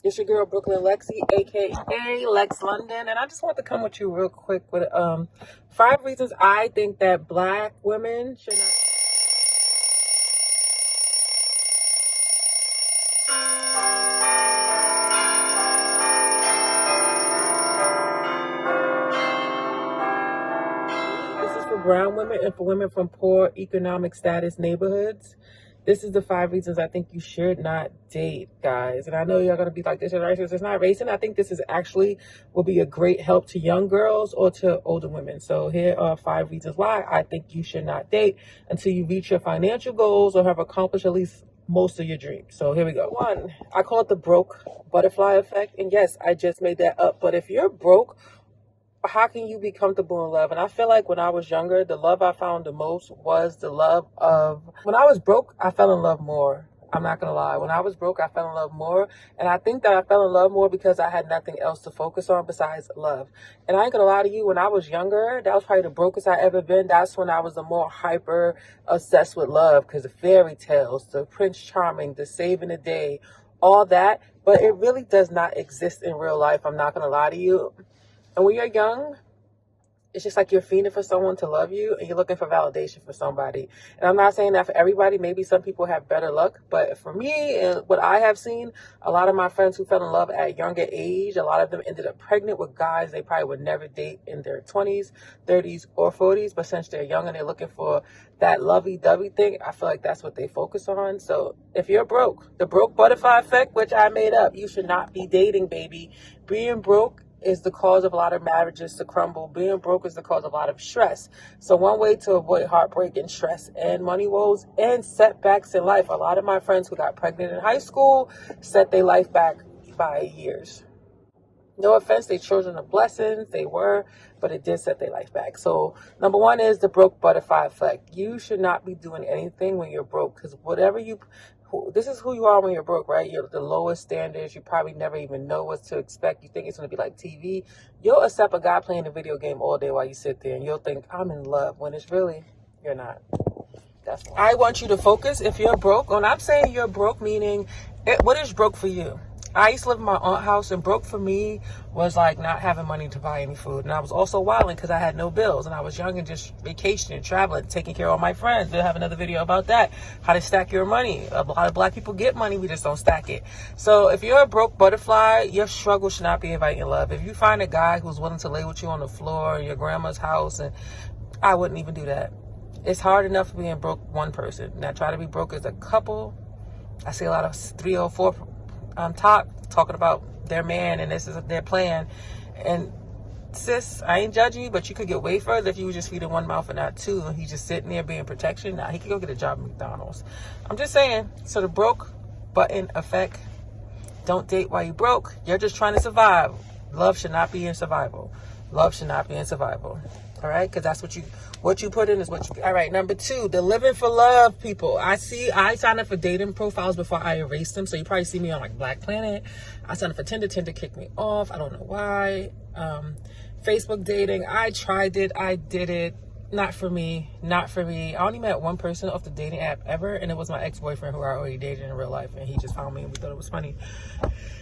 It's your girl BrooklynLexii, aka LexieLondonn, and I just want to come with you real quick with 5 reasons I think that Black women should not. This is for brown women and for women from poor economic status neighborhoods. This is the 5 reasons I think you should not date, guys. And I know you're going to be like, this is racist. It's not racist. I think this is actually will be a great help to young girls or to older women. So here are 5 reasons why I think you should not date until you reach your financial goals or have accomplished at least most of your dreams. So here we go. 1, I call it the broke butterfly effect. And yes, I just made that up. But if you're broke, how can you be comfortable in love? And I feel like when I was younger, the love I found the most was the love of, when I was broke, I fell in love more. I'm not going to lie. When I was broke, I fell in love more. And I think that I fell in love more because I had nothing else to focus on besides love. And I ain't going to lie to you, when I was younger, that was probably the brokest I ever been. That's when I was the more hyper obsessed with love, because the fairy tales, the Prince Charming, the saving the day, all that. But it really does not exist in real life. I'm not going to lie to you. And when you're young, it's just like you're fiending for someone to love you and you're looking for validation for somebody. And I'm not saying that for everybody. Maybe some people have better luck. But for me and what I have seen, a lot of my friends who fell in love at a younger age, a lot of them ended up pregnant with guys they probably would never date in their 20s, 30s, or 40s. But since they're young and they're looking for that lovey-dovey thing, I feel like that's what they focus on. So if you're broke, the broke butterfly effect, which I made up, you should not be dating, baby. Being broke is the cause of a lot of marriages to crumble. Being broke is the cause of a lot of stress. So one way to avoid heartbreak and stress and money woes and setbacks in life, a lot of my friends who got pregnant in high school set their life back by years. No offense, their children are blessings, they were, but it did set their life back. So number 1 is the broke butterfly effect. You should not be doing anything when you're broke, because this is who you are when you're broke, right? You're the lowest standards. You probably never even know what to expect. You think it's going to be like TV. You'll accept a guy playing a video game all day while you sit there, and you'll think, I'm in love, when it's really, you're not. That's why I want you to focus. If you're broke, when I'm saying you're broke, meaning, what is broke for you? I used to live in my aunt's house, and broke for me was like not having money to buy any food. And I was also wilding because I had no bills, and I was young and just vacationing, traveling, taking care of all my friends. We'll have another video about that, how to stack your money. A lot of Black people get money, we just don't stack it. So if you're a broke butterfly, your struggle should not be inviting love. If you find a guy who's willing to lay with you on the floor in your grandma's house, and I wouldn't even do that. It's hard enough being broke one person. Now try to be broke as a couple. I see a lot of 3 or 4 talking about their man and this is their plan. And sis, I ain't judging you, but you could get way further if you was just feeding one mouth and not 2, and he's just sitting there being protection. Now he could go get a job at McDonald's. I'm just saying. So the broke button effect, don't date while you broke. You're just trying to survive. Love should not be in survival. Love should not be in survival. All right, because that's what you put in is what you. All right, number 2, the living for love people. I signed up for dating profiles before I erased them, so you probably see me on like Black Planet. I signed up for Tinder. Tinder kicked me off. I don't know why. Facebook dating. I tried it. I did it. Not for me. Not for me. I only met one person off the dating app ever, and it was my ex-boyfriend who I already dated in real life, and he just found me and we thought it was funny.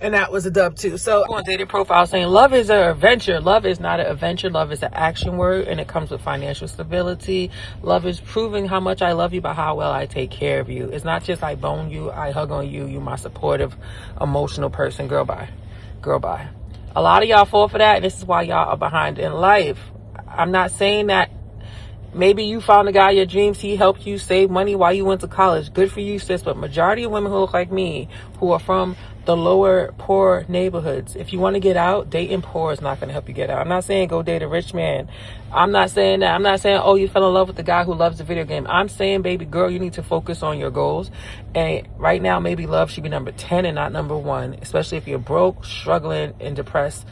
And that was a dub too. So on dating profile saying love is an adventure. Love is not an adventure. Love is an action word, and it comes with financial stability. Love is proving how much I love you by how well I take care of you. It's not just I bone you, I hug on you, you my supportive, emotional person. Girl, bye. Girl, bye. A lot of y'all fall for that, and this is why y'all are behind in life. I'm not saying that. Maybe you found a guy your dreams. He helped you save money while you went to college. Good for you, sis. But majority of women who look like me, who are from the lower poor neighborhoods, if you want to get out, dating poor is not going to help you get out. I'm not saying go date a rich man. I'm not saying that. I'm not saying, oh, you fell in love with the guy who loves the video game. I'm saying, baby girl, you need to focus on your goals. And right now, maybe love should be number 10 and not number 1, especially if you're broke, struggling, and depressed.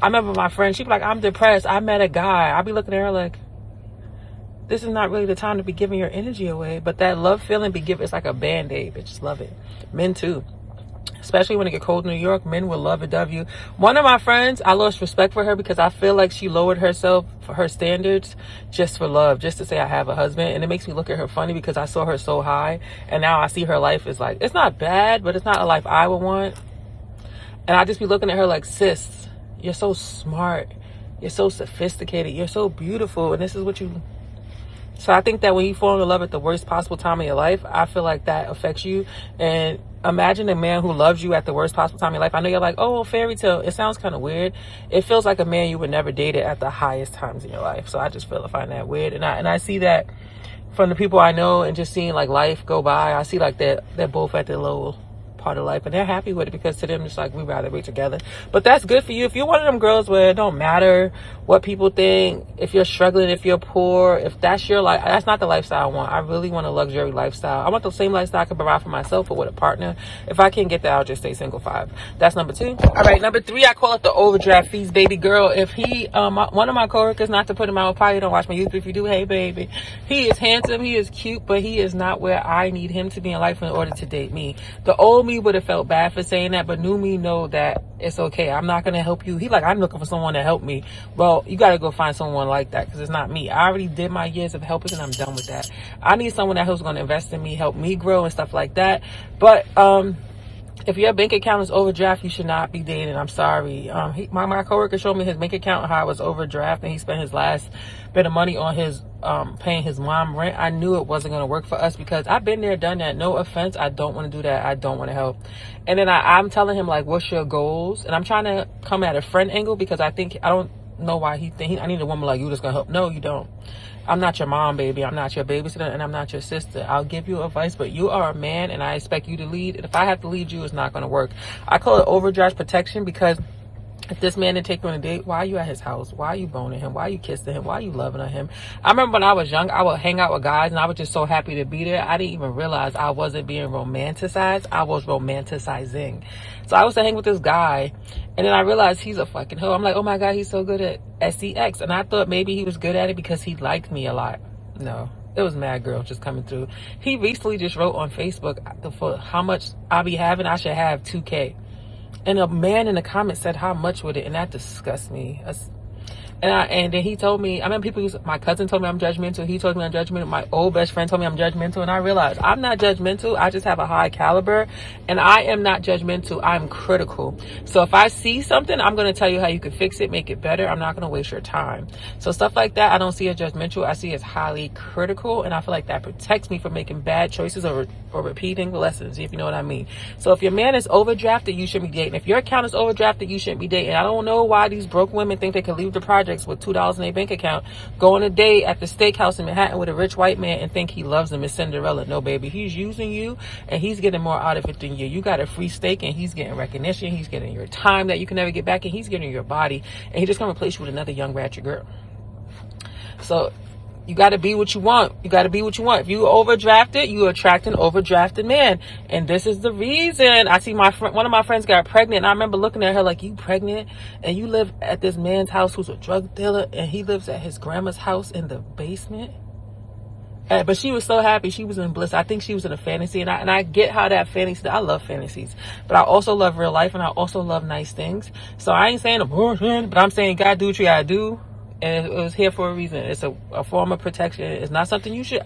I remember my friend, she'd be like, I'm depressed. I met a guy. I'd be looking at her like, this is not really the time to be giving your energy away. But that love feeling it's like a band-aid. Bitches love it. Men too. Especially when it get cold in New York, men will love and dove you. One of my friends, I lost respect for her because I feel like she lowered herself for her standards just for love, just to say I have a husband. And it makes me look at her funny because I saw her so high. And now I see her life is like, it's not bad, but it's not a life I would want. And I just be looking at her like, sis, you're so smart. You're so sophisticated. You're so beautiful. And this is what you... So I think that when you fall in love at the worst possible time of your life, I feel like that affects you. And imagine a man who loves you at the worst possible time of your life. I know you're like, oh, fairy tale. It sounds kind of weird. It feels like a man you would never date it at the highest times in your life. So I just find that weird. And I see that from the people I know, and just seeing like life go by. I see like they're both at their low part of life, and they're happy with it, because to them it's like, we'd rather be together. But that's good for you. If you're one of them girls where it don't matter what people think, if you're struggling, if you're poor, if that's your life, that's not the lifestyle I want. I really want a luxury lifestyle. I want the same lifestyle I can provide for myself or with a partner. If I can't get that, I'll just stay single. 5. That's number 2. All right, number 3, I call it the overdraft fees, baby girl. If he one of my coworkers, not to put him out, probably don't watch my YouTube. If you do, hey baby, he is handsome, he is cute, but he is not where I need him to be in life in order to date me. The old me would have felt bad for saying that, but new me know that it's okay. I'm not gonna help you. He like, I'm looking for someone to help me. Well, you gotta go find someone like that, because it's not me. I already did my years of helping, and I'm done with that. I need someone that who's gonna invest in me, help me grow and stuff like that. But if your bank account is overdraft, you should not be dating. I'm sorry. My coworker showed me his bank account, how it was overdraft, and he spent his last bit of money on his paying his mom rent. I knew it wasn't going to work for us, because I've been there, done that. No offense, I don't want to do that. I don't want to help. And then I'm telling him like, what's your goals? And I'm trying to come at a friend angle, because I don't know why he think I need a woman like you that's gonna help. No, you don't. I'm not your mom, baby. I'm not your babysitter, and I'm not your sister. I'll give you advice, but you are a man, and I expect you to lead. And if I have to lead you, it's not going to work. I call it overdraft protection, because if this man didn't take you on a date, why are you at his house? Why are you boning him? Why are you kissing him? Why are you loving on him? I remember when I was young, I would hang out with guys, and I was just so happy to be there. I didn't even realize I wasn't being romanticized. I was romanticizing. So I was to hang with this guy, and then I realized he's a fucking hoe. I'm like, oh my God, he's so good at SEX. And I thought maybe he was good at it because he liked me a lot. No, it was mad girls just coming through. He recently just wrote on Facebook for how much I be having. I should have 2K. And a man in the comments said, how much would it? And that disgusts me. And then he told me, I remember my cousin told me I'm judgmental. He told me I'm judgmental. My old best friend told me I'm judgmental. And I realized I'm not judgmental. I just have a high caliber. And I am not judgmental. I'm critical. So if I see something, I'm going to tell you how you can fix it, make it better. I'm not going to waste your time. So stuff like that, I don't see as judgmental. I see as highly critical. And I feel like that protects me from making bad choices or repeating lessons, if you know what I mean. So if your man is overdrafted, you shouldn't be dating. If your account is overdrafted, you shouldn't be dating. I don't know why these broke women think they can leave the project with $2 in their bank account, go on a date at the steakhouse in Manhattan with a rich white man and think he loves them as Cinderella. No, baby, he's using you, and he's getting more out of it than you. You got a free steak, and he's getting recognition. He's getting your time that you can never get back, and he's getting your body, and he's just gonna replace you with another young ratchet girl. So you got to be what you want. You got to be what you want. If you overdrafted, you attract an overdrafted man. And this is the reason. I see one of my friends got pregnant, and I remember looking at her like, you pregnant? And you live at this man's house who's a drug dealer, and he lives at his grandma's house in the basement? But she was so happy. She was in bliss. I think she was in a fantasy. And I get how that fantasy, I love fantasies. But I also love real life, and I also love nice things. So I ain't saying abortion, but I'm saying God do what you gotta do. And it was here for a reason. It's a form of protection. It's not something you should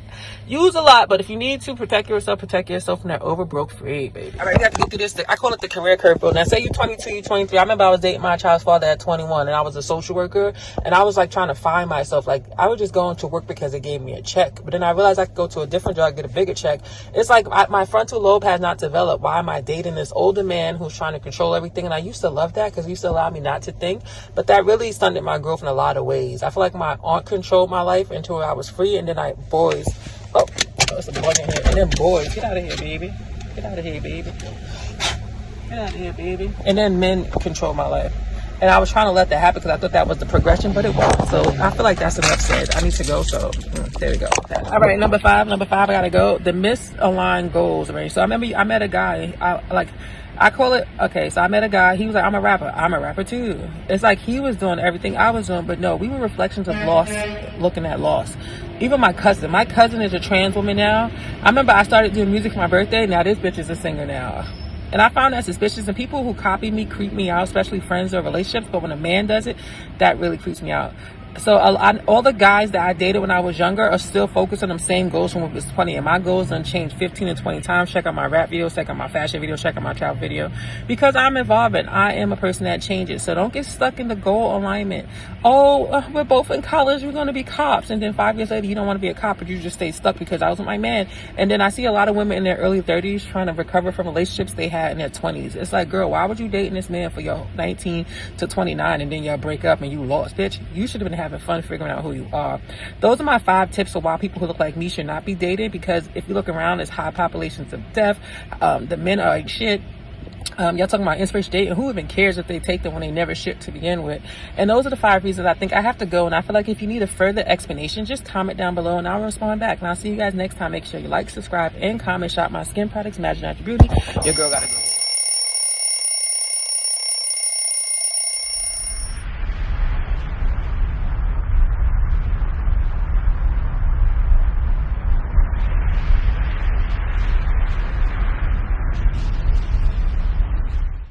use a lot, but if you need to protect yourself from that overbroke free, baby. All right, we have to go through this. I call it the career curveball. Now, say you're 22, you're 23. I remember I was dating my child's father at 21, and I was a social worker, and I was like trying to find myself. Like, I was just going to work because it gave me a check, but then I realized I could go to a different job, get a bigger check. It's like my frontal lobe has not developed. Why am I dating this older man who's trying to control everything? And I used to love that because it used to allow me not to think, but that really stunted my growth in a lot of ways. I feel like my aunt controlled my life until I was free, and then boys. Oh, there's a bug in here. And then boys, get out of here, baby. Get out of here, baby. Get out of here, baby. And then men control my life. And I was trying to let that happen because I thought that was the progression, but it wasn't. So I feel like that's enough said. I need to go. So there we go. All right, number five, I gotta go. The misaligned goals, right? So I remember I met a guy. I call it, okay, so I met a guy. He was like, I'm a rapper too. It's like he was doing everything I was doing, but no, we were reflections of loss, looking at loss. Even my cousin is a trans woman now. I remember I started doing music for my birthday. Now this bitch is a singer now. And I found that suspicious, and people who copy me creep me out, especially friends or relationships. But when a man does it, that really creeps me out. So all the guys that I dated when I was younger are still focused on them same goals from when I was 20. And my goals done changed 15 and 20 times. Check out my rap videos, check out my fashion videos, check out my travel video. Because I'm evolving. I am a person that changes. So don't get stuck in the goal alignment. Oh, we're both in college. We're going to be cops. And then 5 years later, you don't want to be a cop, but you just stay stuck because I was with my man. And then I see a lot of women in their early 30s trying to recover from relationships they had in their 20s. It's like, girl, why would you dating this man for your 19 to 29 and then y'all break up and you lost? Bitch, you should have been having fun figuring out who you are. Those are my 5 tips for why people who look like me should not be dated, because if you look around, there's high populations of death. The men are like shit. Y'all talking about inspiration dating. Who even cares if they take them when they never shit to begin with? And those are the 5 reasons I think I have to go. And I feel like if you need a further explanation, just comment down below and I'll respond back. And I'll see you guys next time. Make sure you like, subscribe, and comment. Shop my skin products, Magic Natural Beauty. Your girl gotta go.